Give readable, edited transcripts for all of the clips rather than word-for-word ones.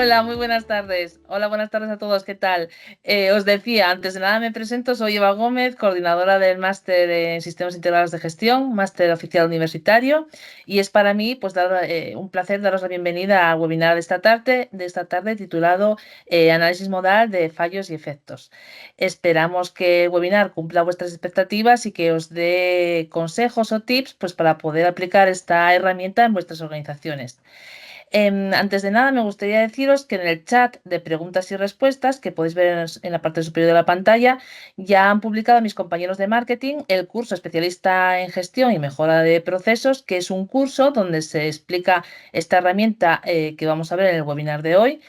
Hola, muy buenas tardes. Hola, buenas tardes a todos. ¿Qué tal? Os decía, antes de nada me presento, soy Eva Gómez, coordinadora del máster en Sistemas Integrados de Gestión, máster oficial universitario, y es para mí pues un placer daros la bienvenida al webinar de esta tarde titulado Análisis modal de fallos y efectos. Esperamos que el webinar cumpla vuestras expectativas y que os dé consejos o tips pues, para poder aplicar esta herramienta en vuestras organizaciones. Antes de nada, me gustaría deciros que en el chat de preguntas y respuestas, que podéis ver en la parte superior de la pantalla, ya han publicado mis compañeros de marketing el curso especialista en gestión y mejora de procesos, que es un curso donde se explica esta herramienta que vamos a ver en el webinar de hoy.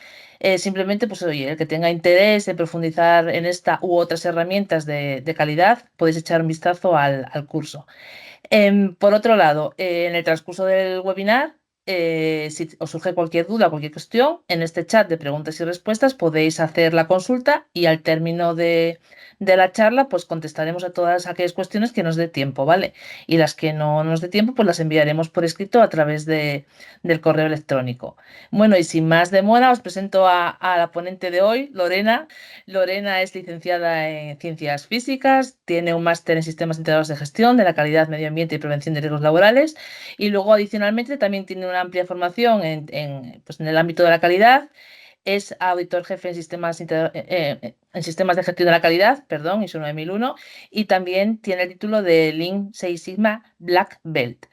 Simplemente, pues oye, el que tenga interés en profundizar en esta u otras herramientas de calidad, podéis echar un vistazo al curso. Por otro lado, en el transcurso del webinar, si os surge cualquier duda o cualquier cuestión, en este chat de preguntas y respuestas podéis hacer la consulta y al término de la charla, pues contestaremos a todas aquellas cuestiones que nos dé tiempo, ¿vale? Y las que no nos dé tiempo, pues las enviaremos por escrito a través del correo electrónico. Bueno, y sin más demora, os presento a la ponente de hoy, Lorena. Lorena es licenciada en Ciencias Físicas, tiene un máster en Sistemas Integrados de Gestión de la Calidad, Medio Ambiente y Prevención de Riesgos Laborales y luego adicionalmente también tiene una amplia formación pues, en el ámbito de la calidad. Es auditor jefe en sistemas de gestión de la calidad, perdón, ISO 9001, y también tiene el título de Lean Six Sigma Black Belt.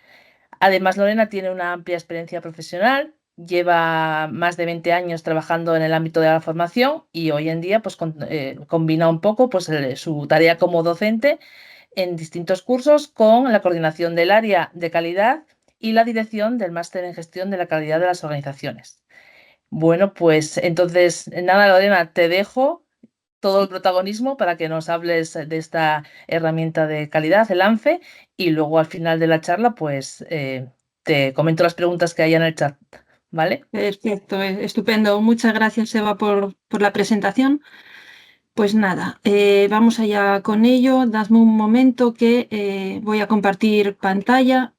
Además, Lorena tiene una amplia experiencia profesional, lleva más de 20 años trabajando en el ámbito de la formación y hoy en día pues, combina un poco pues, su tarea como docente en distintos cursos con la coordinación del área de calidad y la dirección del máster en gestión de la calidad de las organizaciones. Bueno, pues entonces, nada, Lorena, te dejo todo el protagonismo para que nos hables de esta herramienta de calidad, el ANFE, y luego al final de la charla, pues te comento las preguntas que hay en el chat, ¿vale? Perfecto, estupendo. Muchas gracias, Eva, por la presentación. Pues nada, vamos allá con ello. Dadme un momento que voy a compartir pantalla.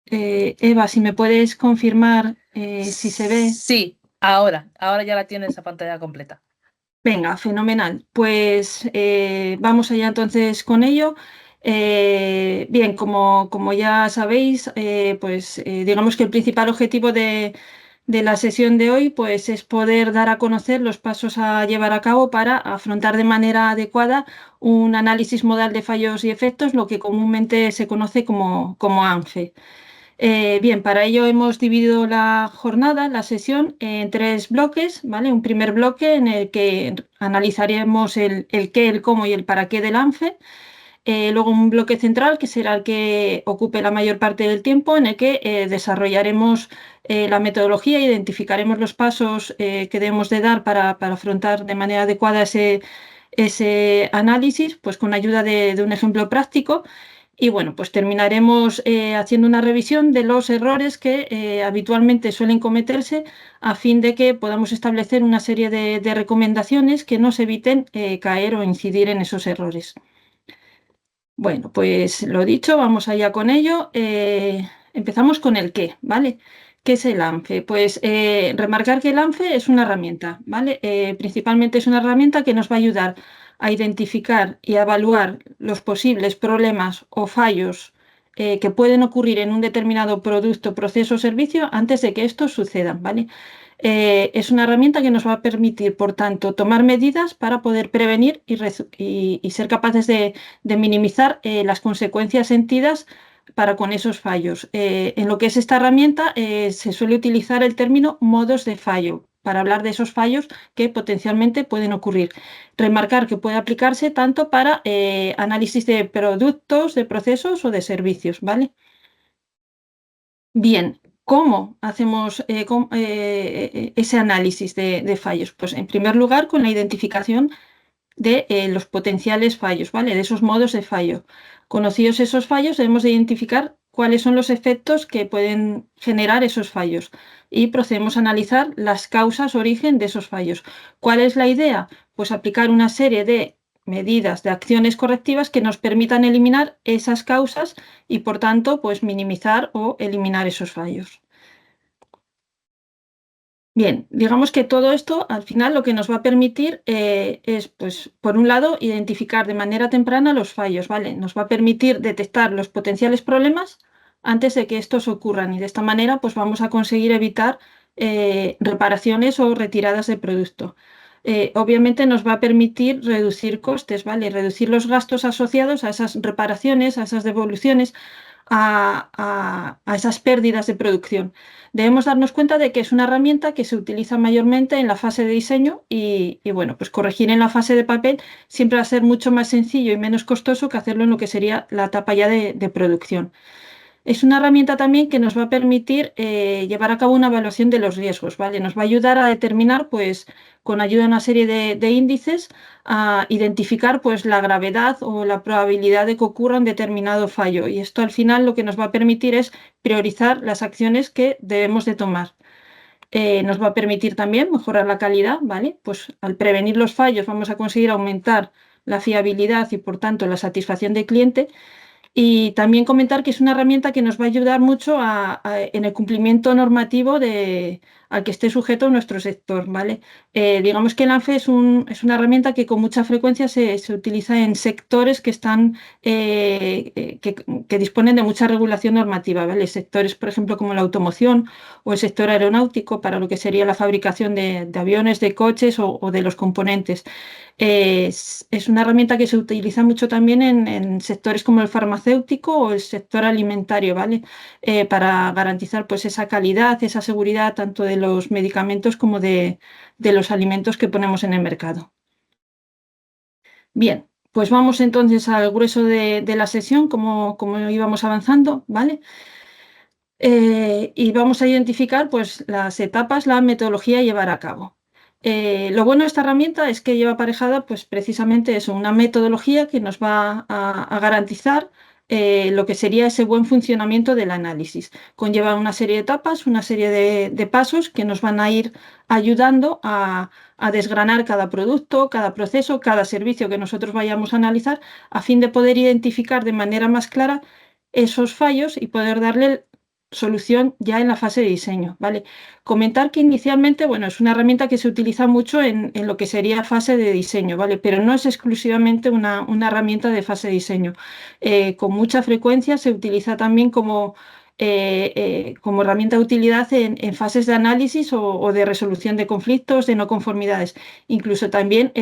Eva, si me puedes confirmar si se ve. Sí, ahora ya la tienes esa pantalla completa. Venga, fenomenal. Pues vamos allá entonces con ello. Bien, como ya sabéis, pues digamos que el principal objetivo de la sesión de hoy pues, es poder dar a conocer los pasos a llevar a cabo para afrontar de manera adecuada un análisis modal de fallos y efectos, lo que comúnmente se conoce como ANFE. Bien, para ello hemos dividido la jornada, la sesión, en tres bloques, ¿vale? Un primer bloque en el que analizaremos el qué, el cómo y el para qué del ANFE. Luego un bloque central que será el que ocupe la mayor parte del tiempo, en el que desarrollaremos la metodología, identificaremos los pasos que debemos de dar para afrontar de manera adecuada ese análisis, pues con ayuda de un ejemplo práctico. Y bueno, pues terminaremos haciendo una revisión de los errores que habitualmente suelen cometerse a fin de que podamos establecer una serie de recomendaciones que nos eviten caer o incidir en esos errores. Bueno, pues lo dicho, vamos allá con ello. Empezamos con el qué, ¿vale? ¿Qué es el ANFE? Pues remarcar que el ANFE es una herramienta, ¿vale? Principalmente es una herramienta que nos va a ayudar a identificar y a evaluar los posibles problemas o fallos que pueden ocurrir en un determinado producto, proceso o servicio antes de que estos sucedan, ¿vale? Es una herramienta que nos va a permitir, por tanto, tomar medidas para poder prevenir y ser capaces de minimizar las consecuencias sentidas para con esos fallos. En lo que es esta herramienta se suele utilizar el término modos de fallo para hablar de esos fallos que potencialmente pueden ocurrir. Remarcar que puede aplicarse tanto para análisis de productos, de procesos o de servicios, ¿vale? Bien, ¿cómo hacemos ese análisis de fallos? Pues en primer lugar con la identificación de los potenciales fallos, ¿vale? De esos modos de fallo. Conocidos esos fallos, debemos de identificar cuáles son los efectos que pueden generar esos fallos y procedemos a analizar las causas, origen de esos fallos. ¿Cuál es la idea? Pues aplicar una serie de medidas, de acciones correctivas que nos permitan eliminar esas causas y, por tanto, pues minimizar o eliminar esos fallos. Bien, digamos que todo esto al final lo que nos va a permitir es, pues, por un lado, identificar de manera temprana los fallos, ¿vale? Nos va a permitir detectar los potenciales problemas antes de que estos ocurran y de esta manera, pues, vamos a conseguir evitar reparaciones o retiradas de producto. Obviamente nos va a permitir reducir costes, ¿vale? Reducir los gastos asociados a esas reparaciones, a esas devoluciones, a esas pérdidas de producción. Debemos darnos cuenta de que es una herramienta que se utiliza mayormente en la fase de diseño bueno, pues corregir en la fase de papel siempre va a ser mucho más sencillo y menos costoso que hacerlo en lo que sería la etapa ya de producción. Es una herramienta también que nos va a permitir llevar a cabo una evaluación de los riesgos, ¿vale? Nos va a ayudar a determinar, pues, con ayuda de una serie de índices, a identificar, pues, la gravedad o la probabilidad de que ocurra un determinado fallo. Y esto al final lo que nos va a permitir es priorizar las acciones que debemos de tomar. Nos va a permitir también mejorar la calidad, ¿vale? Pues al prevenir los fallos vamos a conseguir aumentar la fiabilidad y por tanto la satisfacción del cliente y también comentar que es una herramienta que nos va a ayudar mucho en el cumplimiento normativo al que esté sujeto nuestro sector, ¿vale? Digamos que el ANFE es una herramienta que con mucha frecuencia se utiliza en sectores que están, que disponen de mucha regulación normativa, ¿vale? Sectores, por ejemplo, como la automoción o el sector aeronáutico, para lo que sería la fabricación de aviones, de coches o de los componentes. Es una herramienta que se utiliza mucho también en sectores como el farmacéutico o el sector alimentario, ¿vale? Para garantizar pues esa calidad, esa seguridad tanto de los medicamentos como de los alimentos que ponemos en el mercado. Bien, pues vamos entonces al grueso de la sesión, como íbamos avanzando, ¿vale? Y vamos a identificar pues, las etapas, la metodología a llevar a cabo. Lo bueno de esta herramienta es que lleva aparejada pues, precisamente eso, una metodología que nos va a garantizar lo que sería ese buen funcionamiento del análisis. Conlleva una serie de etapas, una serie de pasos que nos van a ir ayudando a desgranar cada producto, cada proceso, cada servicio que nosotros vayamos a analizar, a fin de poder identificar de manera más clara esos fallos y poder darle solución ya en la fase de diseño, ¿vale? Comentar que inicialmente, bueno, es una herramienta que se utiliza mucho en lo que sería fase de diseño, ¿vale? Pero no es exclusivamente una herramienta de fase de diseño. Con mucha frecuencia se utiliza también como herramienta de utilidad en fases de análisis o de resolución de conflictos, de no conformidades. Incluso también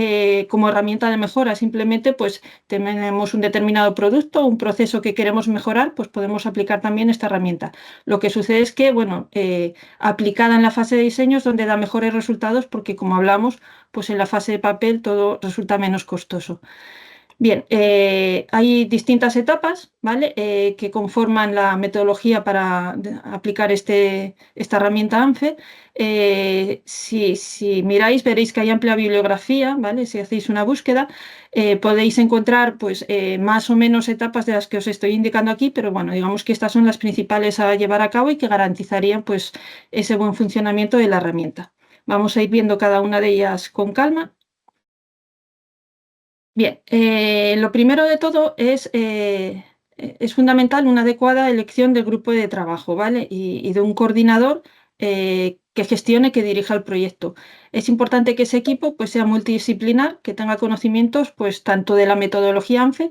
como herramienta de mejora, simplemente pues tenemos un determinado producto, un proceso que queremos mejorar, pues podemos aplicar también esta herramienta. Lo que sucede es que, bueno, aplicada en la fase de diseño es donde da mejores resultados porque, como hablamos, pues en la fase de papel todo resulta menos costoso. Bien, hay distintas etapas, ¿vale? Que conforman la metodología para aplicar esta herramienta ANFE. Si miráis, veréis que hay amplia bibliografía, ¿vale? Si hacéis una búsqueda, podéis encontrar pues, más o menos etapas de las que os estoy indicando aquí, pero bueno, digamos que estas son las principales a llevar a cabo y que garantizarían pues, ese buen funcionamiento de la herramienta. Vamos a ir viendo cada una de ellas con calma. Bien, lo primero de todo es fundamental una adecuada elección del grupo de trabajo, ¿vale? Y de un coordinador que gestione, que dirija el proyecto. Es importante que ese equipo pues, sea multidisciplinar, que tenga conocimientos pues, tanto de la metodología ANFE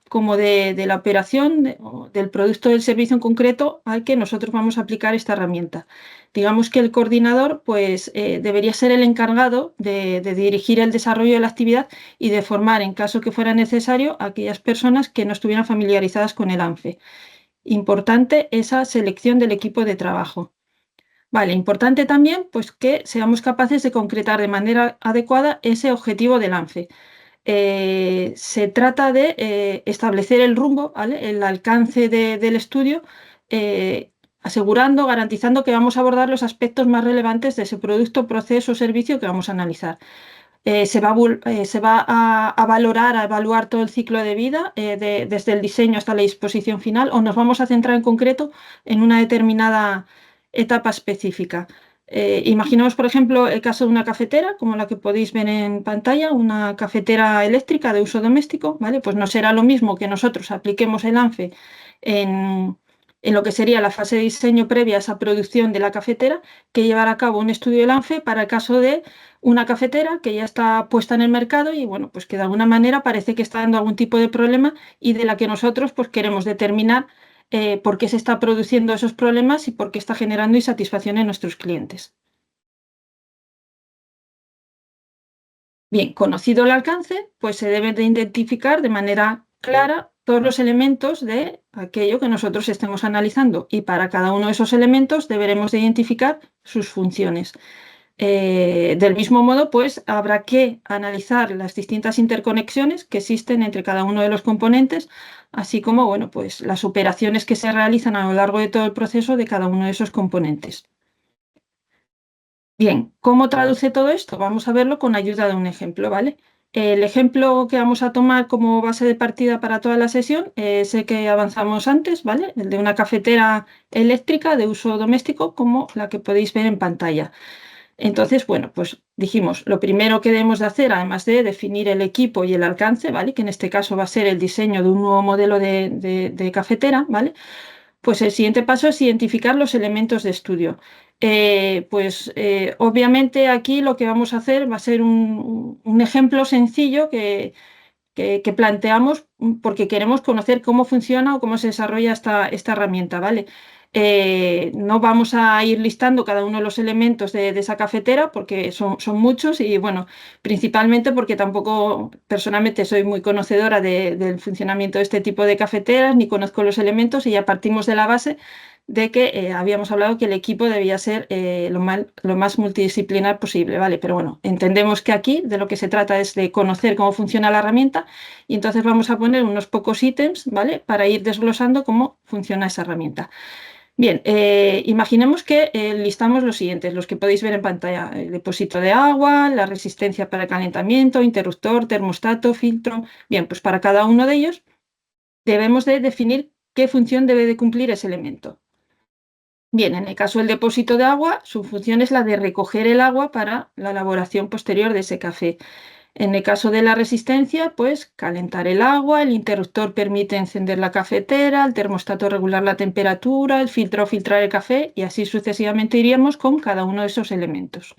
como de la operación o del producto del servicio en concreto al que nosotros vamos a aplicar esta herramienta. Digamos que el coordinador pues, debería ser el encargado de dirigir el desarrollo de la actividad y de formar, en caso que fuera necesario, a aquellas personas que no estuvieran familiarizadas con el ANFE. Importante esa selección del equipo de trabajo. Vale, importante también pues, que seamos capaces de concretar de manera adecuada ese objetivo del ANFE. Se trata de establecer el rumbo, ¿vale? El alcance del estudio, asegurando, garantizando que vamos a abordar los aspectos más relevantes de ese producto, proceso o servicio que vamos a analizar. Se va a valorar, a evaluar todo el ciclo de vida, desde el diseño hasta la disposición final, o nos vamos a centrar en concreto en una determinada etapa específica. Imaginemos, por ejemplo, el caso de una cafetera, como la que podéis ver en pantalla, una cafetera eléctrica de uso doméstico, ¿vale? Pues no será lo mismo que nosotros apliquemos el ANFE en, en lo que sería la fase de diseño previa a esa producción de la cafetera, que llevar a cabo un estudio del ANFE para el caso de una cafetera que ya está puesta en el mercado y bueno, pues que de alguna manera parece que está dando algún tipo de problema y de la que nosotros pues queremos determinar por qué se está produciendo esos problemas y por qué está generando insatisfacción en nuestros clientes. Bien, conocido el alcance, pues se deben de identificar de manera clara todos los elementos de aquello que nosotros estemos analizando y para cada uno de esos elementos deberemos de identificar sus funciones. Del mismo modo, pues habrá que analizar las distintas interconexiones que existen entre cada uno de los componentes, así como, bueno, pues las operaciones que se realizan a lo largo de todo el proceso de cada uno de esos componentes. Bien, ¿cómo traduce todo esto? Vamos a verlo con ayuda de un ejemplo, ¿vale? El ejemplo que vamos a tomar como base de partida para toda la sesión es el que avanzamos antes, ¿vale? El de una cafetera eléctrica de uso doméstico, como la que podéis ver en pantalla. Entonces, bueno, pues dijimos, lo primero que debemos de hacer, además de definir el equipo y el alcance, ¿vale? Que en este caso va a ser el diseño de un nuevo modelo de cafetera, ¿vale? Pues el siguiente paso es identificar los elementos de estudio. Obviamente aquí lo que vamos a hacer va a ser un ejemplo sencillo que planteamos porque queremos conocer cómo funciona o cómo se desarrolla esta herramienta, ¿vale? No vamos a ir listando cada uno de los elementos de esa cafetera porque son muchos y bueno, principalmente porque tampoco personalmente soy muy conocedora del funcionamiento de este tipo de cafeteras ni conozco los elementos y ya partimos de la base de que habíamos hablado que el equipo debía ser lo más multidisciplinar posible, ¿vale? Pero bueno, entendemos que aquí de lo que se trata es de conocer cómo funciona la herramienta y entonces vamos a poner unos pocos ítems, ¿vale? Para ir desglosando cómo funciona esa herramienta. Bien, imaginemos que listamos los siguientes, los que podéis ver en pantalla: el depósito de agua, la resistencia para calentamiento, interruptor, termostato, filtro. Bien, pues para cada uno de ellos debemos de definir qué función debe de cumplir ese elemento. Bien, en el caso del depósito de agua, su función es la de recoger el agua para la elaboración posterior de ese café. En el caso de la resistencia, pues calentar el agua, el interruptor permite encender la cafetera, el termostato regular la temperatura, el filtro filtrar el café y así sucesivamente iríamos con cada uno de esos elementos.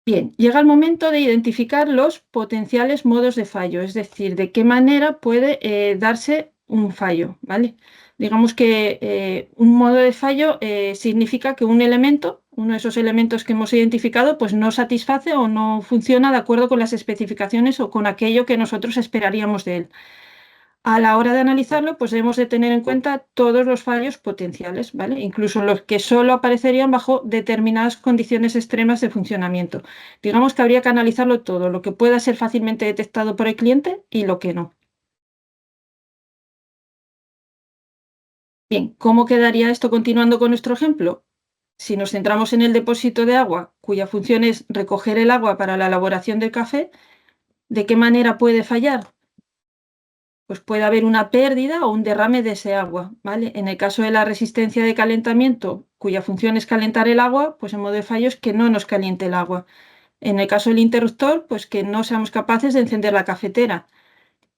Bien, llega el momento de identificar los potenciales modos de fallo, es decir, de qué manera puede darse un fallo, ¿vale? Digamos que un modo de fallo significa que un elemento, uno de esos elementos que hemos identificado, pues no satisface o no funciona de acuerdo con las especificaciones o con aquello que nosotros esperaríamos de él. A la hora de analizarlo, pues debemos de tener en cuenta todos los fallos potenciales, ¿vale? Incluso los que solo aparecerían bajo determinadas condiciones extremas de funcionamiento. Digamos que habría que analizarlo todo, lo que pueda ser fácilmente detectado por el cliente y lo que no. Bien, ¿cómo quedaría esto continuando con nuestro ejemplo? Si nos centramos en el depósito de agua, cuya función es recoger el agua para la elaboración del café, ¿de qué manera puede fallar? Pues puede haber una pérdida o un derrame de ese agua, ¿vale? En el caso de la resistencia de calentamiento, cuya función es calentar el agua, pues en modo de fallo es que no nos caliente el agua. En el caso del interruptor, pues que no seamos capaces de encender la cafetera.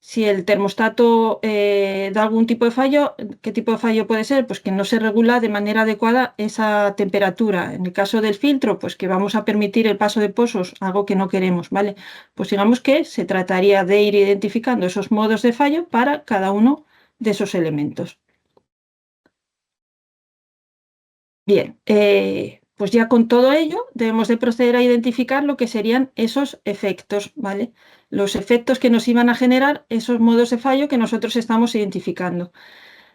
Si el termostato da algún tipo de fallo, ¿qué tipo de fallo puede ser? Pues que no se regula de manera adecuada esa temperatura. En el caso del filtro, pues que vamos a permitir el paso de pozos, algo que no queremos, ¿vale? Pues digamos que se trataría de ir identificando esos modos de fallo para cada uno de esos elementos. Bien, pues ya con todo ello debemos de proceder a identificar lo que serían esos efectos, ¿vale? Los efectos que nos iban a generar esos modos de fallo que nosotros estamos identificando.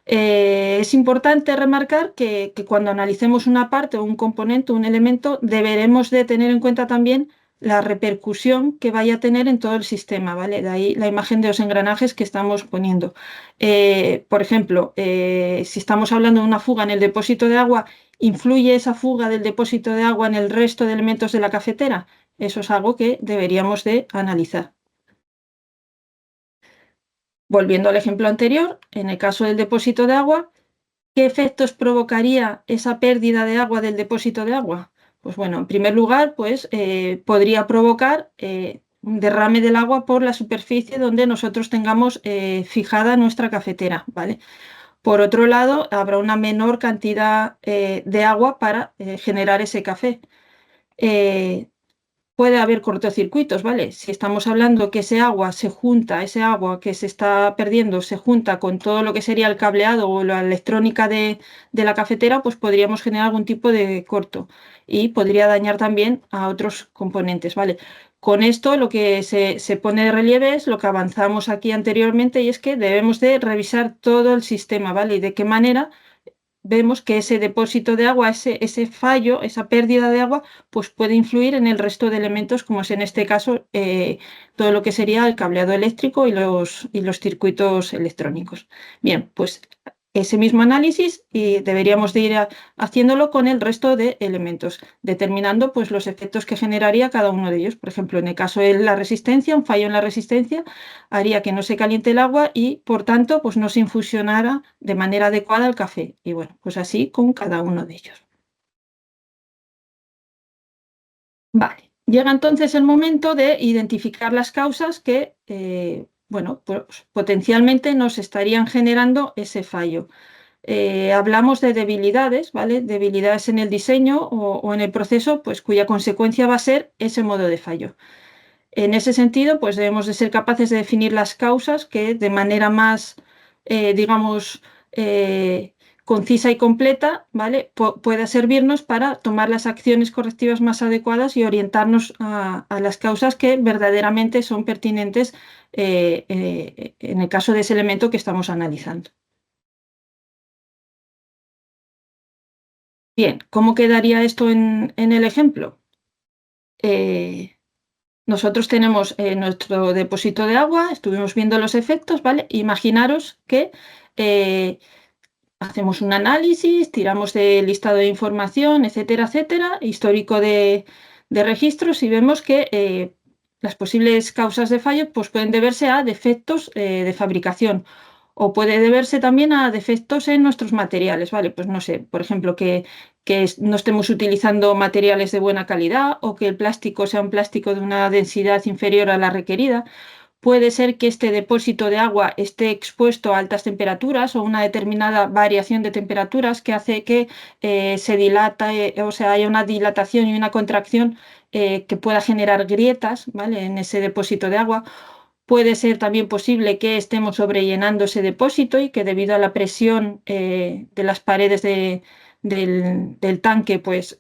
Es importante remarcar que cuando analicemos una parte o un componente o un elemento, deberemos de tener en cuenta también la repercusión que vaya a tener en todo el sistema, ¿vale? De ahí la imagen de los engranajes que estamos poniendo. Por ejemplo, si estamos hablando de una fuga en el depósito de agua, ¿influye esa fuga del depósito de agua en el resto de elementos de la cafetera? Eso es algo que deberíamos de analizar. Volviendo al ejemplo anterior, en el caso del depósito de agua, ¿qué efectos provocaría esa pérdida de agua del depósito de agua? Pues bueno, en primer lugar, pues podría provocar un derrame del agua por la superficie donde nosotros tengamos fijada nuestra cafetera, ¿vale? Por otro lado, habrá una menor cantidad de agua para generar ese café. Eh, Puede haber cortocircuitos, ¿vale? Si estamos hablando que ese agua se junta, ese agua que se está perdiendo, se junta con todo lo que sería el cableado o la electrónica de la cafetera, pues podríamos generar algún tipo de corto y podría dañar también a otros componentes, ¿vale? Con esto lo que se pone de relieve es lo que avanzamos aquí anteriormente y es que debemos de revisar todo el sistema, ¿vale? Y de qué manera vemos que ese depósito de agua, ese fallo, esa pérdida de agua, pues puede influir en el resto de elementos, como es en este caso todo lo que sería el cableado eléctrico y los circuitos electrónicos. Bien, pues ese mismo análisis y deberíamos de ir haciéndolo con el resto de elementos, determinando pues los efectos que generaría cada uno de ellos. Por ejemplo, en el caso de la resistencia, un fallo en la resistencia haría que no se caliente el agua y, por tanto, pues no se infusionara de manera adecuada el café. Y bueno, pues así con cada uno de ellos. Vale, llega entonces el momento de identificar las causas que, bueno, pues potencialmente nos estarían generando ese fallo. Hablamos de debilidades, ¿vale? Debilidades en el diseño o en el proceso, pues cuya consecuencia va a ser ese modo de fallo. En ese sentido, pues debemos de ser capaces de definir las causas que de manera más, digamos, concisa y completa, ¿vale? Pueda servirnos para tomar las acciones correctivas más adecuadas y orientarnos a las causas que verdaderamente son pertinentes en el caso de ese elemento que estamos analizando. Bien, ¿cómo quedaría esto en el ejemplo? Eh, Nosotros tenemos nuestro depósito de agua, estuvimos viendo los efectos, ¿vale? Imaginaros que eh, hacemos un análisis, tiramos del listado de información, etcétera, etcétera, histórico de registros y vemos que las posibles causas de fallo pues, pueden deberse a defectos de fabricación o puede deberse también a defectos en nuestros materiales, ¿vale? Pues no sé, por ejemplo, no estemos utilizando materiales de buena calidad o que el plástico sea un plástico de una densidad inferior a la requerida. Puede ser que este depósito de agua esté expuesto a altas temperaturas o una determinada variación de temperaturas que hace que se dilate, o sea, haya una dilatación y una contracción que pueda generar grietas, ¿vale? En ese depósito de agua. Puede ser también posible que estemos sobrellenando ese depósito y que debido a la presión de las paredes del tanque pues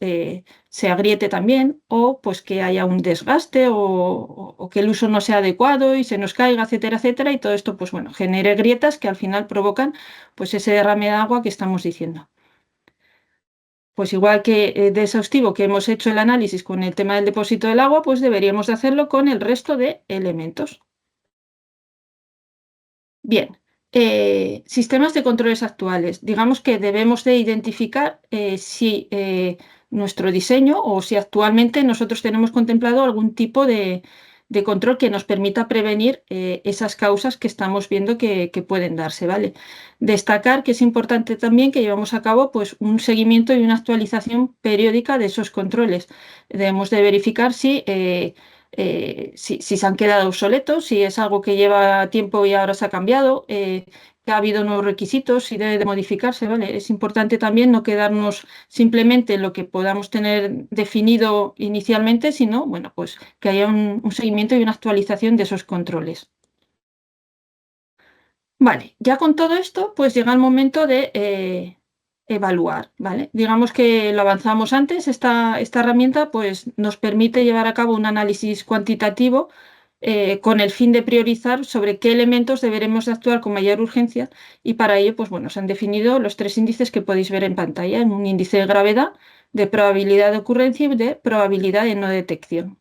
se agriete también o pues que haya un desgaste o que el uso no sea adecuado y se nos caiga, etcétera, etcétera. Y todo esto pues bueno, genere grietas que al final provocan pues ese derrame de agua que estamos diciendo. Pues igual que de exhaustivo que hemos hecho el análisis con el tema del depósito del agua, pues deberíamos de hacerlo con el resto de elementos. Bien, sistemas de controles actuales. Digamos que debemos de identificar si nuestro diseño o si actualmente nosotros tenemos contemplado algún tipo de control que nos permita prevenir esas causas que estamos viendo que pueden darse, ¿vale? Destacar que es importante también que llevamos a cabo pues, un seguimiento y una actualización periódica de esos controles. Debemos de verificar si se han quedado obsoletos, si es algo que lleva tiempo y ahora se ha cambiado, que ha habido nuevos requisitos, si debe de modificarse, ¿vale? Es importante también no quedarnos simplemente en lo que podamos tener definido inicialmente, sino, bueno, pues que haya un seguimiento y una actualización de esos controles. Vale, ya con todo esto, pues llega el momento de evaluar, ¿vale? Digamos que lo avanzamos antes, esta herramienta pues nos permite llevar a cabo un análisis cuantitativo con el fin de priorizar sobre qué elementos deberemos de actuar con mayor urgencia y para ello, pues bueno, se han definido los tres índices que podéis ver en pantalla, un índice de gravedad, de probabilidad de ocurrencia y de probabilidad de no detección.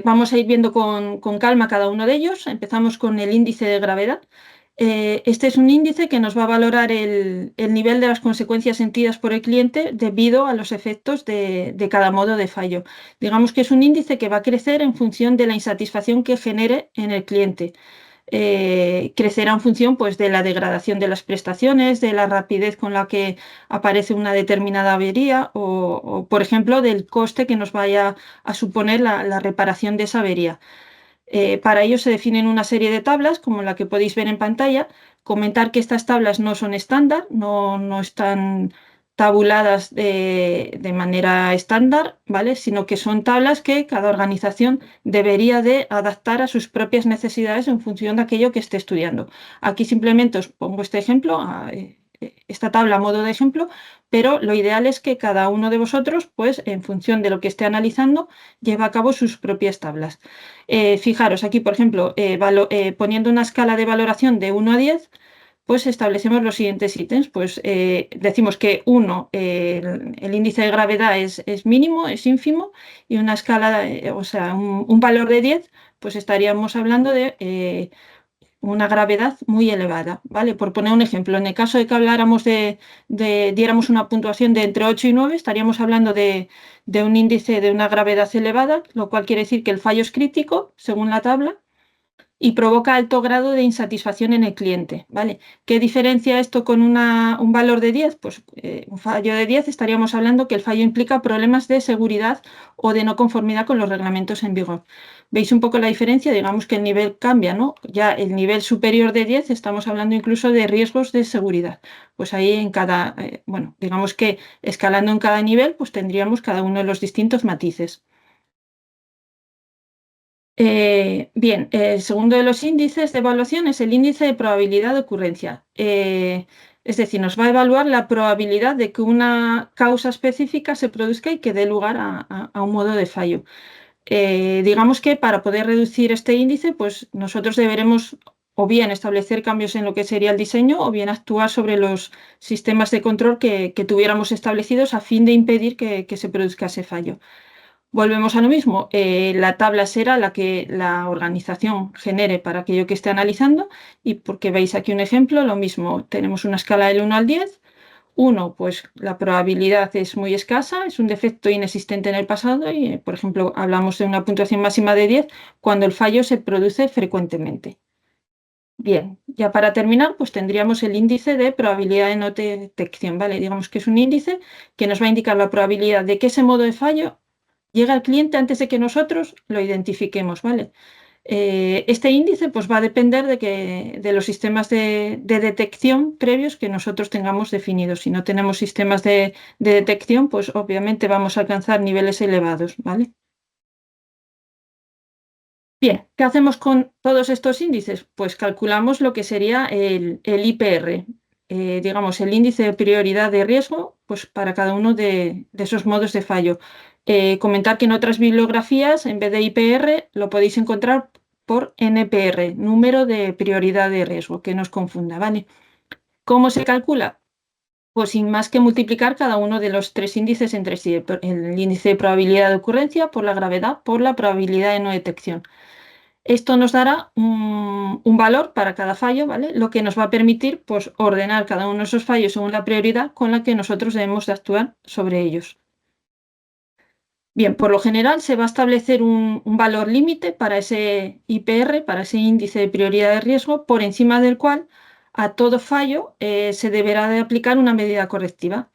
Vamos a ir viendo con calma cada uno de ellos. Empezamos con el índice de gravedad. Este es un índice que nos va a valorar el nivel de las consecuencias sentidas por el cliente debido a los efectos de cada modo de fallo. Digamos que es un índice que va a crecer en función de la insatisfacción que genere en el cliente. crecerá en función pues, de la degradación de las prestaciones, de la rapidez con la que aparece una determinada avería o, por ejemplo, del coste que nos vaya a suponer la reparación de esa avería. Para ello se definen una serie de tablas, como la que podéis ver en pantalla. Comentar que estas tablas no son estándar, no están tabuladas de manera estándar, ¿vale? Sino que son tablas que cada organización debería de adaptar a sus propias necesidades en función de aquello que esté estudiando. Aquí simplemente os pongo este ejemplo, esta tabla a modo de ejemplo, pero lo ideal es que cada uno de vosotros, pues en función de lo que esté analizando, lleve a cabo sus propias tablas. Fijaros aquí, por ejemplo, poniendo una escala de valoración de 1 a 10, pues establecemos los siguientes ítems. Pues decimos que 1, el índice de gravedad es mínimo, es ínfimo, y una escala, o sea, un valor de 10, pues estaríamos hablando de una gravedad muy elevada, ¿vale? Por poner un ejemplo, en el caso de que habláramos diéramos una puntuación de entre 8 y 9, estaríamos hablando de un índice de una gravedad elevada, lo cual quiere decir que el fallo es crítico, según la tabla, y provoca alto grado de insatisfacción en el cliente, ¿vale? ¿Qué diferencia esto con un valor de 10? Pues un fallo de 10 estaríamos hablando que el fallo implica problemas de seguridad o de no conformidad con los reglamentos en vigor. ¿Veis un poco la diferencia? Digamos que el nivel cambia, ¿no? Ya el nivel superior de 10 estamos hablando incluso de riesgos de seguridad. Pues ahí bueno, digamos que escalando en cada nivel, pues tendríamos cada uno de los distintos matices. Bien, el segundo de los índices de evaluación es el índice de probabilidad de ocurrencia. Es decir, nos va a evaluar la probabilidad de que una causa específica se produzca y que dé lugar a un modo de fallo. Digamos que para poder reducir este índice, pues nosotros deberemos o bien establecer cambios en lo que sería el diseño o bien actuar sobre los sistemas de control que tuviéramos establecidos a fin de impedir que se produzca ese fallo. Volvemos a lo mismo, la tabla será la que la organización genere para aquello que esté analizando y porque veis aquí un ejemplo, lo mismo, tenemos una escala del 1 al 10. 1, pues la probabilidad es muy escasa, es un defecto inexistente en el pasado y, por ejemplo, hablamos de una puntuación máxima de 10 cuando el fallo se produce frecuentemente. Bien, ya para terminar, pues tendríamos el índice de probabilidad de no detección, ¿vale? Digamos que es un índice que nos va a indicar la probabilidad de que ese modo de fallo llegue al cliente antes de que nosotros lo identifiquemos, ¿vale? Este índice pues, va a depender de los sistemas de detección previos que nosotros tengamos definidos. Si no tenemos sistemas de detección, pues obviamente vamos a alcanzar niveles elevados, ¿vale? Bien, ¿qué hacemos con todos estos índices? Pues calculamos lo que sería el IPR, digamos, el índice de prioridad de riesgo, pues para cada uno de esos modos de fallo. Comentar que en otras bibliografías, en vez de IPR, lo podéis encontrar por NPR, número de prioridad de riesgo, que no os confunda, ¿vale? ¿Cómo se calcula? Pues sin más que multiplicar cada uno de los tres índices entre sí, el índice de probabilidad de ocurrencia por la gravedad por la probabilidad de no detección. Esto nos dará un valor para cada fallo, ¿vale? Lo que nos va a permitir pues, ordenar cada uno de esos fallos según la prioridad con la que nosotros debemos de actuar sobre ellos. Bien, por lo general se va a establecer un valor límite para ese IPR, para ese índice de prioridad de riesgo, por encima del cual a todo fallo se deberá de aplicar una medida correctiva.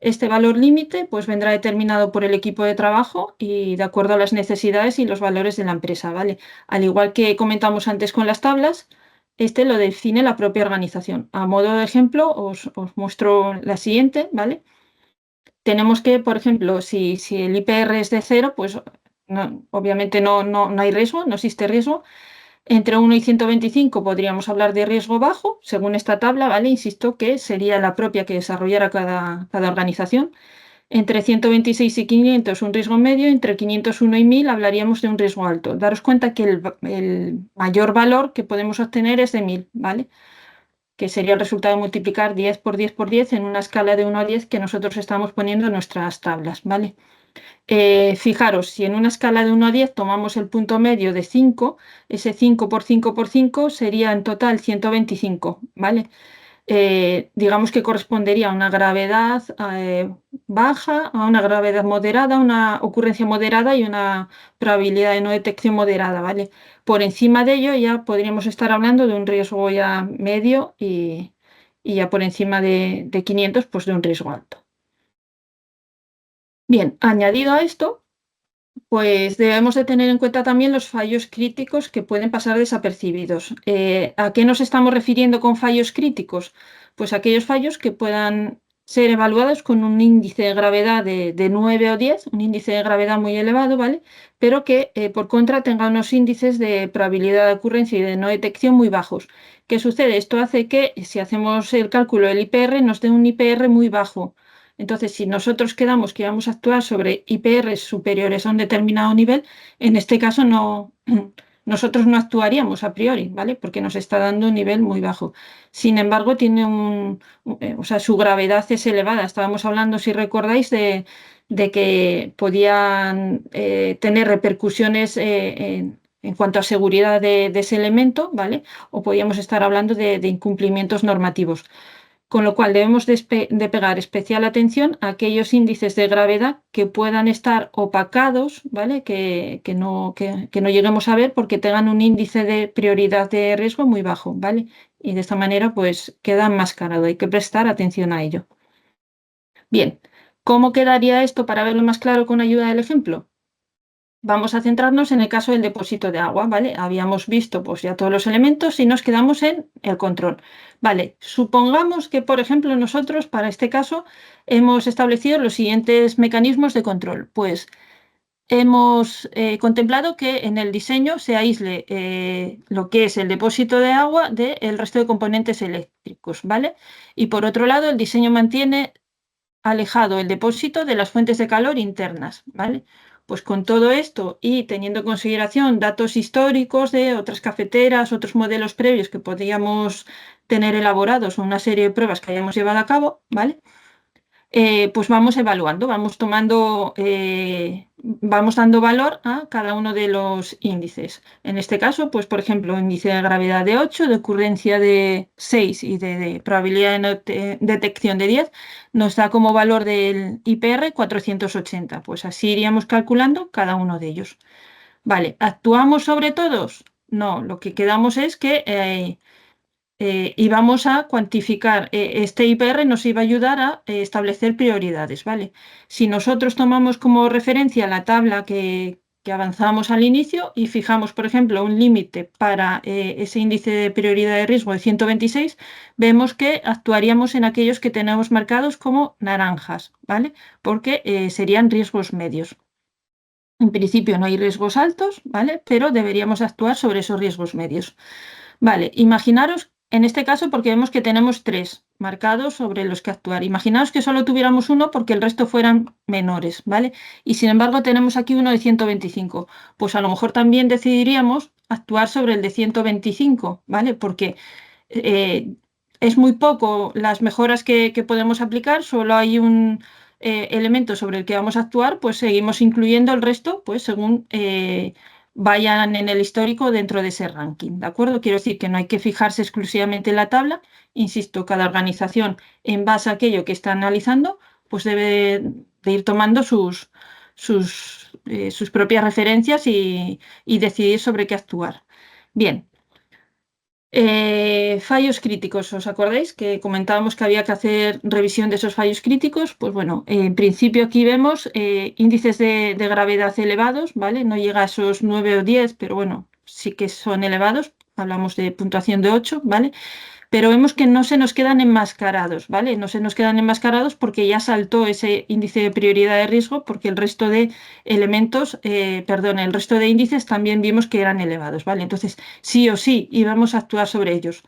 Este valor límite pues, vendrá determinado por el equipo de trabajo y de acuerdo a las necesidades y los valores de la empresa, ¿vale? Al igual que comentamos antes con las tablas, este lo define la propia organización. A modo de ejemplo, os muestro la siguiente, ¿vale? Tenemos que, por ejemplo, si el IPR es de 0, pues obviamente no hay riesgo, no existe riesgo. Entre 1 y 125 podríamos hablar de riesgo bajo, según esta tabla, ¿vale? Insisto que sería la propia que desarrollara cada organización. Entre 126 y 500 un riesgo medio, entre 501 y 1000 hablaríamos de un riesgo alto. Daros cuenta que el mayor valor que podemos obtener es de 1000, ¿vale? Que sería el resultado de multiplicar 10 por 10 por 10 en una escala de 1 a 10 que nosotros estamos poniendo en nuestras tablas, ¿vale? Fijaros, si en una escala de 1 a 10 tomamos el punto medio de 5, ese 5 por 5 por 5 sería en total 125, ¿vale? digamos que correspondería a una gravedad baja, a una gravedad moderada, una ocurrencia moderada y una probabilidad de no detección moderada, ¿vale? Por encima de ello ya podríamos estar hablando de un riesgo ya medio y ya por encima de 500, pues de un riesgo alto. Bien, añadido a esto, pues debemos de tener en cuenta también los fallos críticos que pueden pasar desapercibidos. ¿A qué nos estamos refiriendo con fallos críticos? Pues aquellos fallos que puedan ser evaluados con un índice de gravedad de 9 o 10, un índice de gravedad muy elevado, ¿vale? Pero que por contra tengan unos índices de probabilidad de ocurrencia y de no detección muy bajos. ¿Qué sucede? Esto hace que si hacemos el cálculo del IPR nos dé un IPR muy bajo. Entonces, si nosotros quedamos que vamos a actuar sobre IPRs superiores a un determinado nivel, en este caso no, nosotros no actuaríamos a priori, ¿vale? Porque nos está dando un nivel muy bajo. Sin embargo, tiene o sea, su gravedad es elevada. Estábamos hablando, si recordáis, de que podían tener repercusiones en cuanto a seguridad de ese elemento, ¿vale? O podíamos estar hablando de incumplimientos normativos. Con lo cual debemos de pegar especial atención a aquellos índices de gravedad que puedan estar opacados, ¿vale? Que no lleguemos a ver porque tengan un índice de prioridad de riesgo muy bajo, ¿vale? Y de esta manera pues queda enmascarado. Hay que prestar atención a ello. Bien, ¿cómo quedaría esto para verlo más claro con ayuda del ejemplo? Vamos a centrarnos en el caso del depósito de agua, ¿vale? Habíamos visto pues ya todos los elementos y nos quedamos en el control. Vale, supongamos que, por ejemplo, nosotros para este caso hemos establecido los siguientes mecanismos de control. Pues hemos contemplado que en el diseño se aísle lo que es el depósito de agua del resto de componentes eléctricos, ¿vale? Y por otro lado, el diseño mantiene alejado el depósito de las fuentes de calor internas, ¿vale? Pues con todo esto y teniendo en consideración datos históricos de otras cafeteras, otros modelos previos que podríamos tener elaborados o una serie de pruebas que hayamos llevado a cabo, ¿vale? Pues vamos evaluando, vamos dando valor a cada uno de los índices. En este caso, pues por ejemplo, índice de gravedad de 8, de ocurrencia de 6 y de probabilidad de detección de 10, nos da como valor del IPR 480. Pues así iríamos calculando cada uno de ellos. Vale, ¿actuamos sobre todos? No, lo que quedamos es que y vamos a cuantificar. Este IPR nos iba a ayudar a establecer prioridades, ¿vale? Si nosotros tomamos como referencia la tabla que avanzamos al inicio y fijamos, por ejemplo, un límite para ese índice de prioridad de riesgo de 126, vemos que actuaríamos en aquellos que tenemos marcados como naranjas, ¿vale? Porque serían riesgos medios. En principio no hay riesgos altos, ¿vale? Pero deberíamos actuar sobre esos riesgos medios. Vale, imaginaros, en este caso, porque vemos que tenemos tres marcados sobre los que actuar. Imaginaos que solo tuviéramos uno porque el resto fueran menores, ¿vale? Y sin embargo tenemos aquí uno de 125. Pues a lo mejor también decidiríamos actuar sobre el de 125, ¿vale? Porque eh, es muy poco las mejoras que podemos aplicar, solo hay un elemento sobre el que vamos a actuar, pues seguimos incluyendo el resto, pues según vayan en el histórico dentro de ese ranking, ¿de acuerdo? Quiero decir que no hay que fijarse exclusivamente en la tabla, insisto, cada organización en base a aquello que está analizando, pues debe de ir tomando sus propias referencias y decidir sobre qué actuar. Bien. Fallos críticos, ¿os acordáis que comentábamos que había que hacer revisión de esos fallos críticos? Pues bueno, en principio aquí vemos índices de gravedad elevados, ¿vale? No llega a esos 9 o 10, pero bueno, sí que son elevados, hablamos de puntuación de 8, ¿vale? Pero vemos que no se nos quedan enmascarados, ¿vale? No se nos quedan enmascarados porque ya saltó ese índice de prioridad de riesgo, porque el resto de elementos, perdón, el resto de índices también vimos que eran elevados, ¿vale? Entonces, sí o sí íbamos a actuar sobre ellos.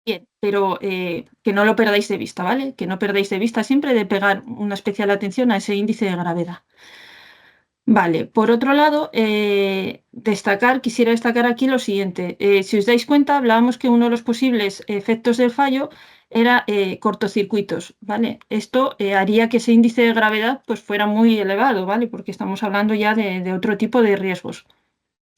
Bien, pero que no lo perdáis de vista, ¿vale? Que no perdáis de vista siempre de pegar una especial atención a ese índice de gravedad. Vale, por otro lado, quisiera destacar aquí lo siguiente. Si os dais cuenta, hablábamos que uno de los posibles efectos del fallo era cortocircuitos, ¿vale? Esto haría que ese índice de gravedad pues, fuera muy elevado, ¿vale? Porque estamos hablando ya de otro tipo de riesgos.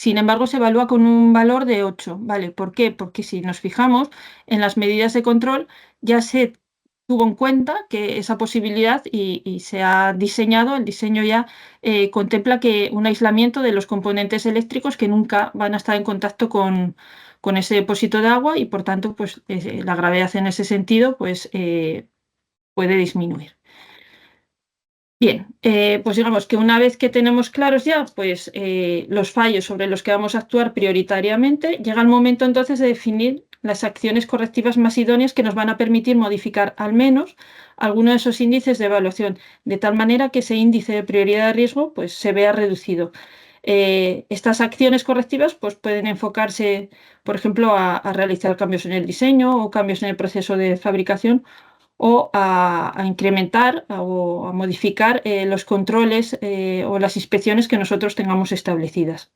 Sin embargo, se evalúa con un valor de 8, ¿vale? ¿Por qué? Porque si nos fijamos en las medidas de control, ya se tuvo en cuenta que esa posibilidad y se ha diseñado, el diseño ya contempla que un aislamiento de los componentes eléctricos que nunca van a estar en contacto con ese depósito de agua y por tanto, pues la gravedad en ese sentido, pues puede disminuir. Bien, pues digamos que una vez que tenemos claros ya pues, los fallos sobre los que vamos a actuar prioritariamente, llega el momento entonces de definir las acciones correctivas más idóneas que nos van a permitir modificar al menos alguno de esos índices de evaluación, de tal manera que ese índice de prioridad de riesgo pues, se vea reducido. Estas acciones correctivas pues, pueden enfocarse, por ejemplo, a realizar cambios en el diseño o cambios en el proceso de fabricación o a incrementar o a modificar los controles o las inspecciones que nosotros tengamos establecidas.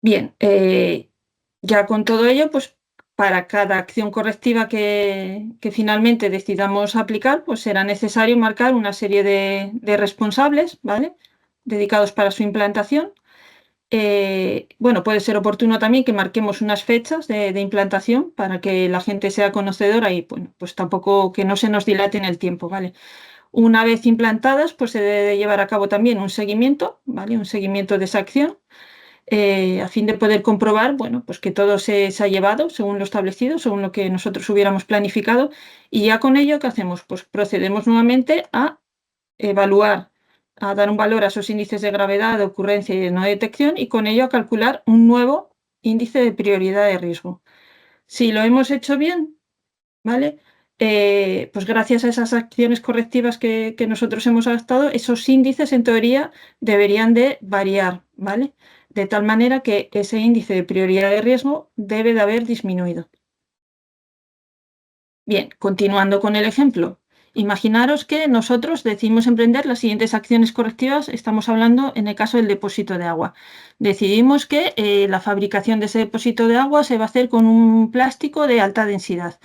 Bien, ya con todo ello, pues para cada acción correctiva que finalmente decidamos aplicar, pues será necesario marcar una serie de responsables, ¿vale? Dedicados para su implantación. Bueno, puede ser oportuno también que marquemos unas fechas de implantación para que la gente sea conocedora y bueno, pues tampoco que no se nos dilate en el tiempo, ¿vale? Una vez implantadas, pues se debe llevar a cabo también un seguimiento, ¿vale? Un seguimiento de esa acción a fin de poder comprobar, bueno, pues que todo se ha llevado según lo establecido, según lo que nosotros hubiéramos planificado y ya con ello, ¿qué hacemos? Pues procedemos nuevamente a evaluar, a dar un valor a esos índices de gravedad, de ocurrencia y de no detección y con ello a calcular un nuevo índice de prioridad de riesgo. Si lo hemos hecho bien, ¿vale? Pues gracias a esas acciones correctivas que nosotros hemos adoptado, esos índices en teoría deberían de variar, ¿vale? De tal manera que ese índice de prioridad de riesgo debe de haber disminuido. Bien, continuando con el ejemplo, imaginaros que nosotros decidimos emprender las siguientes acciones correctivas. Estamos hablando en el caso del depósito de agua. Decidimos que la fabricación de ese depósito de agua se va a hacer con un plástico de alta densidad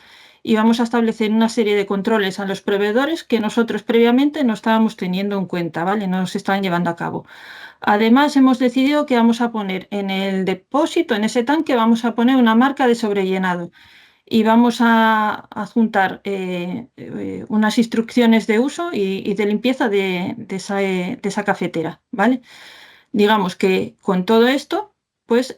y vamos a establecer una serie de controles a los proveedores que nosotros previamente no estábamos teniendo en cuenta, ¿vale? No se estaban llevando a cabo. Además, hemos decidido que vamos a poner en el depósito, en ese tanque, vamos a poner una marca de sobrellenado y vamos a adjuntar unas instrucciones de uso y de limpieza de esa cafetera, ¿vale? Digamos que con todo esto, pues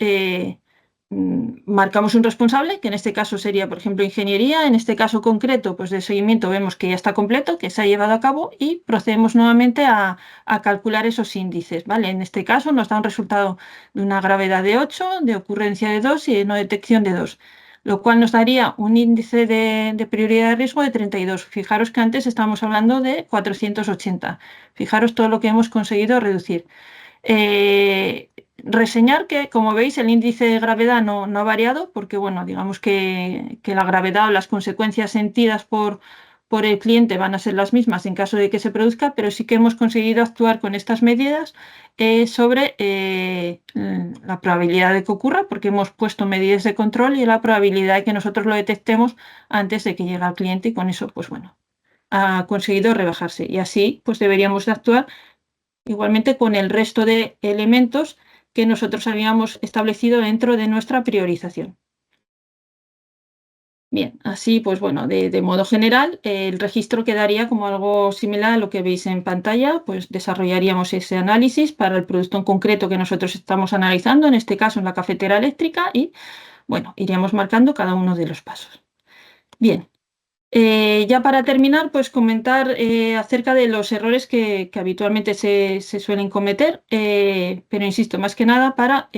marcamos un responsable, que en este caso sería, por ejemplo, ingeniería. En este caso concreto, pues de seguimiento vemos que ya está completo, que se ha llevado a cabo y procedemos nuevamente a calcular esos índices, ¿vale? En este caso nos da un resultado de una gravedad de 8, de ocurrencia de 2 y de no detección de 2, lo cual nos daría un índice de prioridad de riesgo de 32. Fijaros que antes estábamos hablando de 480. Fijaros todo lo que hemos conseguido reducir. Reseñar que, como veis, el índice de gravedad no ha variado porque, bueno, digamos que la gravedad o las consecuencias sentidas por el cliente van a ser las mismas en caso de que se produzca, pero sí que hemos conseguido actuar con estas medidas sobre la probabilidad de que ocurra, porque hemos puesto medidas de control y la probabilidad de que nosotros lo detectemos antes de que llegue al cliente y con eso, pues bueno, ha conseguido rebajarse. Y así, pues deberíamos de actuar igualmente con el resto de elementos que nosotros habíamos establecido dentro de nuestra priorización. Bien, así pues bueno, de modo general, el registro quedaría como algo similar a lo que veis en pantalla, pues desarrollaríamos ese análisis para el producto en concreto que nosotros estamos analizando, en este caso en la cafetera eléctrica, y bueno, iríamos marcando cada uno de los pasos. Bien, ya para terminar, pues comentar acerca de los errores que habitualmente se suelen cometer, pero insisto, más que nada para,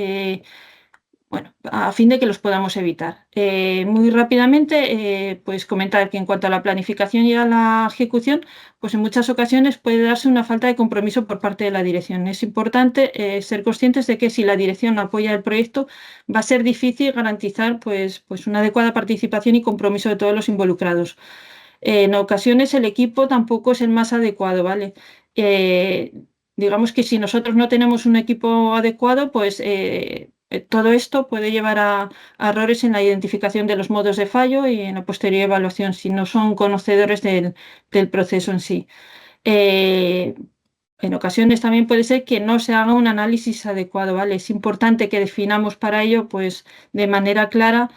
bueno, a fin de que los podamos evitar. Muy rápidamente, pues comentar que en cuanto a la planificación y a la ejecución, pues en muchas ocasiones puede darse una falta de compromiso por parte de la dirección. Es importante ser conscientes de que si la dirección no apoya el proyecto, va a ser difícil garantizar pues una adecuada participación y compromiso de todos los involucrados. En ocasiones el equipo tampoco es el más adecuado, ¿vale? Eh, digamos que si nosotros no tenemos un equipo adecuado, pues todo esto puede llevar a errores en la identificación de los modos de fallo y en la posterior evaluación si no son conocedores del proceso en sí. Eh, En ocasiones también puede ser que no se haga un análisis adecuado, ¿vale? Es importante que definamos para ello, pues, de manera clara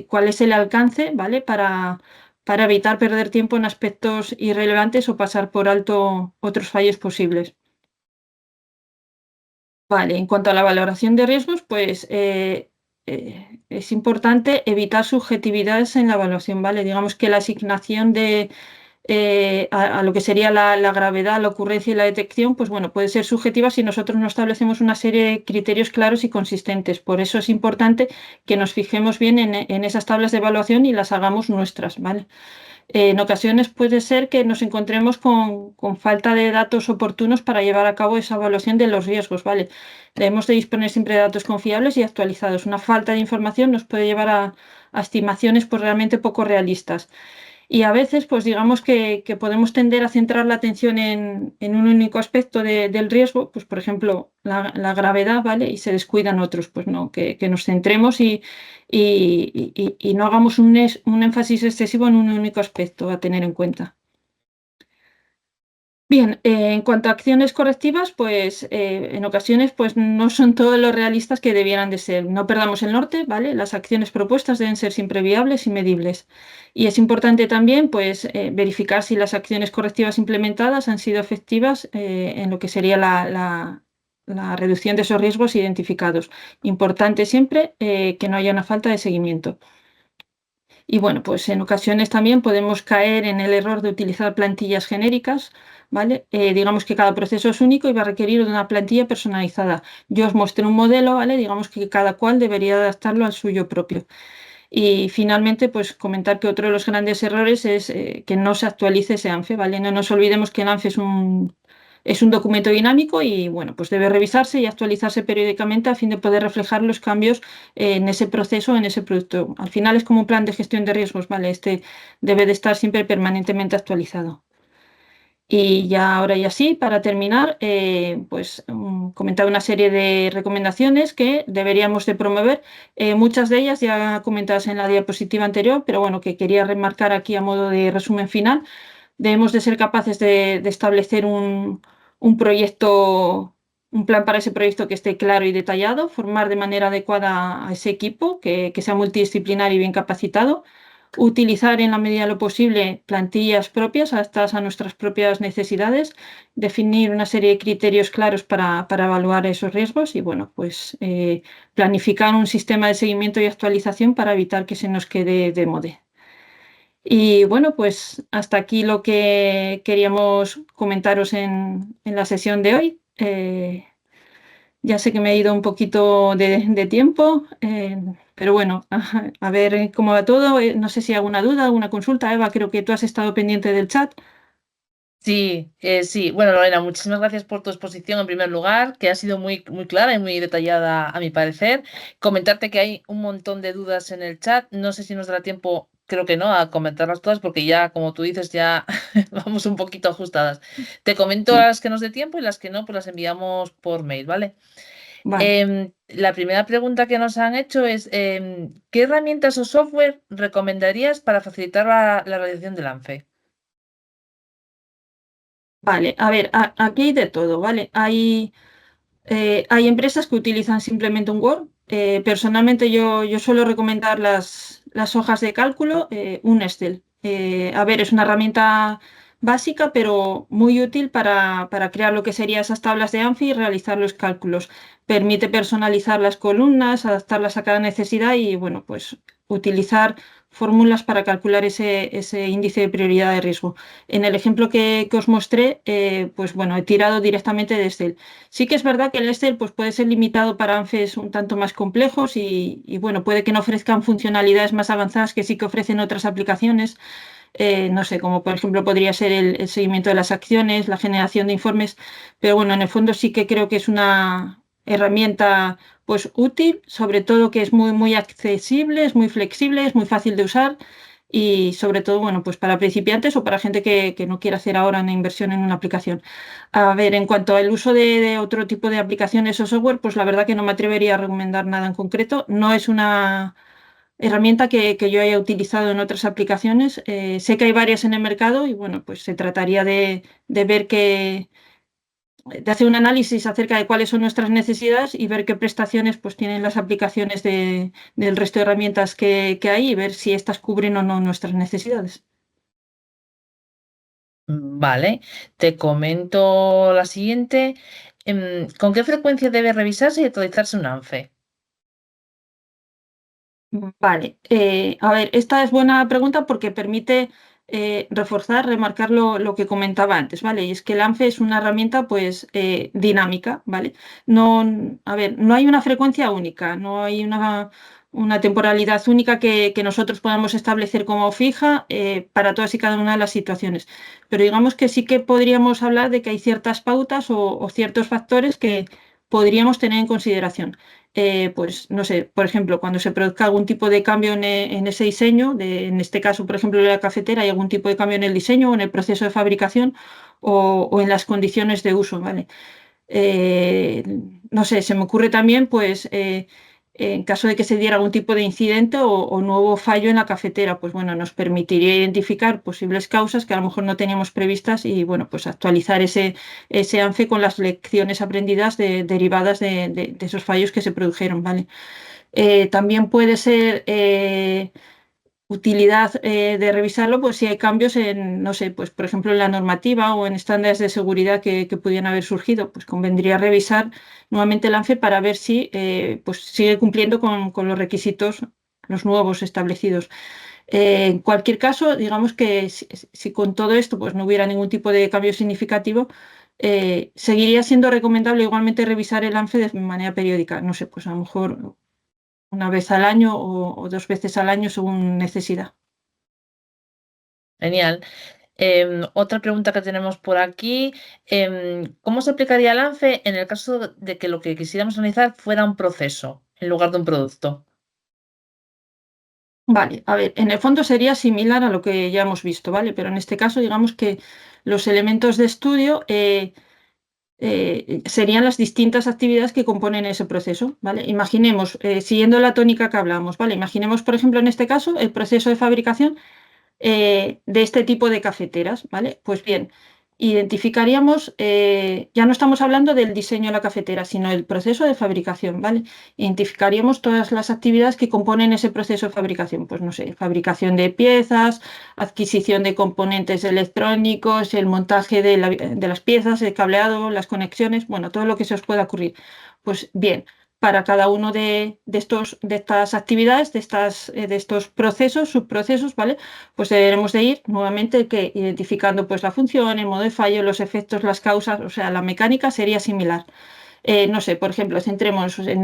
cuál es el alcance, ¿vale? Para evitar perder tiempo en aspectos irrelevantes o pasar por alto otros fallos posibles. Vale, en cuanto a la valoración de riesgos, pues es importante evitar subjetividades en la evaluación, ¿vale? Digamos que la asignación de, a lo que sería la gravedad, la ocurrencia y la detección, pues bueno, puede ser subjetiva si nosotros no establecemos una serie de criterios claros y consistentes. Por eso es importante que nos fijemos bien en esas tablas de evaluación y las hagamos nuestras, ¿vale? En ocasiones puede ser que nos encontremos con falta de datos oportunos para llevar a cabo esa evaluación de los riesgos, ¿vale? Debemos de disponer siempre de datos confiables y actualizados. Una falta de información nos puede llevar a estimaciones pues, realmente poco realistas. Y a veces, pues digamos que podemos tender a centrar la atención en un único aspecto del riesgo, pues por ejemplo, la gravedad, ¿vale? Y se descuidan otros, pues no, que nos centremos y no hagamos un énfasis excesivo en un único aspecto a tener en cuenta. Bien, en cuanto a acciones correctivas, pues en ocasiones pues no son todos los realistas que debieran de ser. No perdamos el norte, ¿vale? Las acciones propuestas deben ser siempre viables y medibles. Y es importante también pues verificar si las acciones correctivas implementadas han sido efectivas en lo que sería la reducción de esos riesgos identificados. Importante siempre que no haya una falta de seguimiento. Y bueno, pues en ocasiones también podemos caer en el error de utilizar plantillas genéricas, ¿vale? Digamos que cada proceso es único y va a requerir de una plantilla personalizada. Yo os mostré un modelo, ¿vale? Digamos que cada cual debería adaptarlo al suyo propio. Y finalmente, pues comentar que otro de los grandes errores es que no se actualice ese ANFE, ¿vale? No nos olvidemos que el ANFE es un documento dinámico y, bueno, pues debe revisarse y actualizarse periódicamente a fin de poder reflejar los cambios en ese proceso, en ese producto. Al final es como un plan de gestión de riesgos, ¿vale? Este debe de estar siempre permanentemente actualizado. Y ya ahora y así, para terminar, pues comentar una serie de recomendaciones que deberíamos de promover, muchas de ellas ya comentadas en la diapositiva anterior, pero bueno, que quería remarcar aquí a modo de resumen final. Debemos de ser capaces de establecer un proyecto, un plan para ese proyecto que esté claro y detallado, formar de manera adecuada a ese equipo, que sea multidisciplinar y bien capacitado, utilizar en la medida de lo posible plantillas propias adaptadas a nuestras propias necesidades, definir una serie de criterios claros para evaluar esos riesgos y, bueno, pues planificar un sistema de seguimiento y actualización para evitar que se nos quede de moda. Y bueno, pues hasta aquí lo que queríamos comentaros en la sesión de hoy. Ya sé que me he ido un poquito de tiempo, pero bueno, a ver cómo va todo. No sé si hay alguna duda, alguna consulta. Eva, creo que tú has estado pendiente del chat. Sí, sí. Bueno, Lorena, muchísimas gracias por tu exposición en primer lugar, que ha sido muy, muy clara y muy detallada a mi parecer. Comentarte que hay un montón de dudas en el chat. No sé si nos dará tiempo, creo que no, a comentarlas todas, porque ya, como tú dices, ya vamos un poquito ajustadas. Te comento Sí, las que nos dé tiempo y las que no, pues las enviamos por mail, ¿vale? vale. La primera pregunta que nos han hecho es, ¿qué herramientas o software recomendarías para facilitar la realización del ANFE? Vale, a ver, aquí hay de todo, ¿vale? Hay empresas que utilizan simplemente un Word. Personalmente yo suelo recomendar las hojas de cálculo, un Excel. A ver, es una herramienta básica, pero muy útil para crear lo que serían esas tablas de ANFI y realizar los cálculos. Permite personalizar las columnas, adaptarlas a cada necesidad y, bueno, pues utilizar fórmulas para calcular ese índice de prioridad de riesgo. En el ejemplo que os mostré, pues bueno, he tirado directamente de Excel. Sí que es verdad que el Excel pues, puede ser limitado para ANFEs un tanto más complejos y, bueno, puede que no ofrezcan funcionalidades más avanzadas que sí que ofrecen otras aplicaciones, no sé, como por ejemplo podría ser el seguimiento de las acciones, la generación de informes, pero bueno, en el fondo sí que creo que es una herramienta pues útil, sobre todo que es muy, muy accesible, es muy flexible, es muy fácil de usar y sobre todo, bueno, pues para principiantes o para gente que no quiera hacer ahora una inversión en una aplicación. A ver, en cuanto al uso de otro tipo de aplicaciones o software, pues la verdad que no me atrevería a recomendar nada en concreto. No es una herramienta que yo haya utilizado en otras aplicaciones. Sé que hay varias en el mercado y bueno, pues se trataría de ver de hacer un análisis acerca de cuáles son nuestras necesidades y ver qué prestaciones pues, tienen las aplicaciones del resto de herramientas que hay y ver si estas cubren o no nuestras necesidades. Vale, te comento la siguiente. ¿Con qué frecuencia debe revisarse y actualizarse un ANFE? Vale, a ver, esta es buena pregunta porque permite reforzar, remarcar lo que comentaba antes, ¿vale? Y es que el ANFE es una herramienta pues dinámica, ¿vale? No, a ver, no hay una frecuencia única, no hay una temporalidad única que nosotros podamos establecer como fija para todas y cada una de las situaciones. Pero digamos que sí que podríamos hablar de que hay ciertas pautas o ciertos factores que podríamos tener en consideración. Pues no sé, por ejemplo, cuando se produzca algún tipo de cambio en ese diseño, en este caso, por ejemplo, de la cafetera, hay algún tipo de cambio en el diseño o en el proceso de fabricación o en las condiciones de uso, ¿vale? Eh, no sé, se me ocurre también, pues, en caso de que se diera algún tipo de incidente o nuevo fallo en la cafetera, pues bueno, nos permitiría identificar posibles causas que a lo mejor no teníamos previstas y bueno, pues actualizar ese ANFE con las lecciones aprendidas derivadas de esos fallos que se produjeron, ¿vale? También puede ser utilidad de revisarlo, pues si hay cambios en, no sé, pues por ejemplo en la normativa o en estándares de seguridad que pudieran haber surgido, pues convendría revisar nuevamente el ANFE para ver si pues sigue cumpliendo con los requisitos, los nuevos establecidos. En cualquier caso, digamos que si con todo esto pues no hubiera ningún tipo de cambio significativo, seguiría siendo recomendable igualmente revisar el ANFE de manera periódica. No sé, pues a lo mejor una vez al año o dos veces al año según necesidad. Genial. Otra pregunta que tenemos por aquí. ¿Cómo se aplicaría el ANFE en el caso de que lo que quisiéramos analizar fuera un proceso en lugar de un producto? Vale, a ver, en el fondo sería similar a lo que ya hemos visto, ¿vale? Pero en este caso, digamos que los elementos de estudio serían las distintas actividades que componen ese proceso, ¿vale? Imaginemos, siguiendo la tónica que hablamos, ¿vale? Imaginemos, por ejemplo, en este caso, el proceso de fabricación de este tipo de cafeteras, ¿vale? Pues bien, identificaríamos, ya no estamos hablando del diseño de la cafetera, sino del proceso de fabricación, ¿vale? Identificaríamos todas las actividades que componen ese proceso de fabricación, pues no sé, fabricación de piezas, adquisición de componentes electrónicos, el montaje de las piezas, el cableado, las conexiones, bueno, todo lo que se os pueda ocurrir. Pues bien, para cada uno de estas actividades, de estos procesos, subprocesos, ¿vale? Pues deberemos de ir nuevamente que identificando pues la función, el modo de fallo, los efectos, las causas, o sea, la mecánica sería similar. No sé, por ejemplo, centrémonos en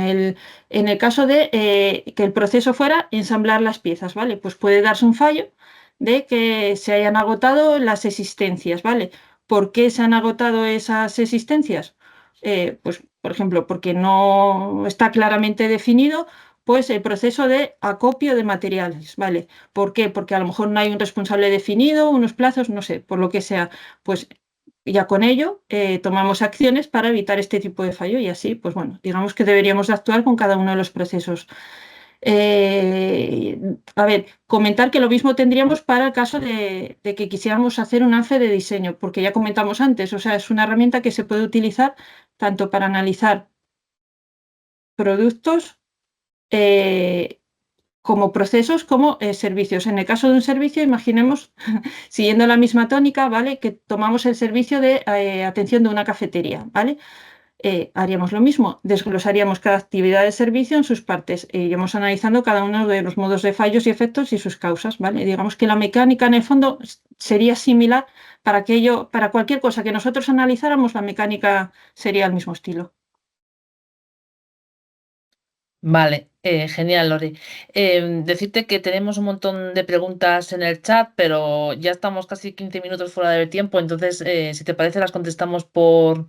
el caso de que el proceso fuera ensamblar las piezas, ¿vale? Pues puede darse un fallo de que se hayan agotado las existencias, ¿vale? ¿Por qué se han agotado esas existencias? Pues, por ejemplo, porque no está claramente definido pues el proceso de acopio de materiales, ¿vale? ¿Por qué? Porque a lo mejor no hay un responsable definido, unos plazos, no sé, por lo que sea. Pues ya con ello tomamos acciones para evitar este tipo de fallo y así, pues bueno, digamos que deberíamos de actuar con cada uno de los procesos. A ver, comentar que lo mismo tendríamos para el caso de que quisiéramos hacer un ANFE de diseño, porque ya comentamos antes, o sea, es una herramienta que se puede utilizar tanto para analizar productos eh, como procesos, como servicios. En el caso de un servicio, imaginemos, siguiendo la misma tónica, ¿vale? Que tomamos el servicio de atención de una cafetería, ¿vale? Haríamos lo mismo, desglosaríamos cada actividad de servicio en sus partes e iríamos analizando cada uno de los modos de fallos y efectos y sus causas, ¿vale? Digamos que la mecánica en el fondo sería similar para aquello, para cualquier cosa que nosotros analizáramos, la mecánica sería el mismo estilo. Vale, genial, Lore. Decirte que tenemos un montón de preguntas en el chat, pero ya estamos casi 15 minutos fuera del tiempo, entonces, si te parece, las contestamos por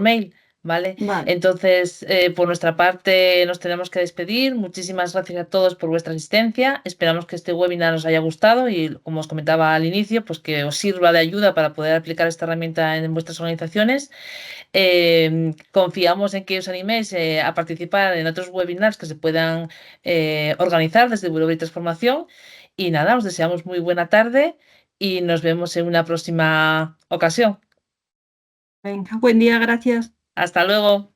mail, ¿vale? Vale, Entonces, por nuestra parte, nos tenemos que despedir. Muchísimas gracias a todos por vuestra asistencia. Esperamos que este webinar os haya gustado y, como os comentaba al inicio, pues que os sirva de ayuda para poder aplicar esta herramienta en vuestras organizaciones. Confiamos en que os animéis a participar en otros webinars que se puedan organizar desde Burovert Transformación. Y nada, os deseamos muy buena tarde y nos vemos en una próxima ocasión. Venga, buen día, gracias. Hasta luego.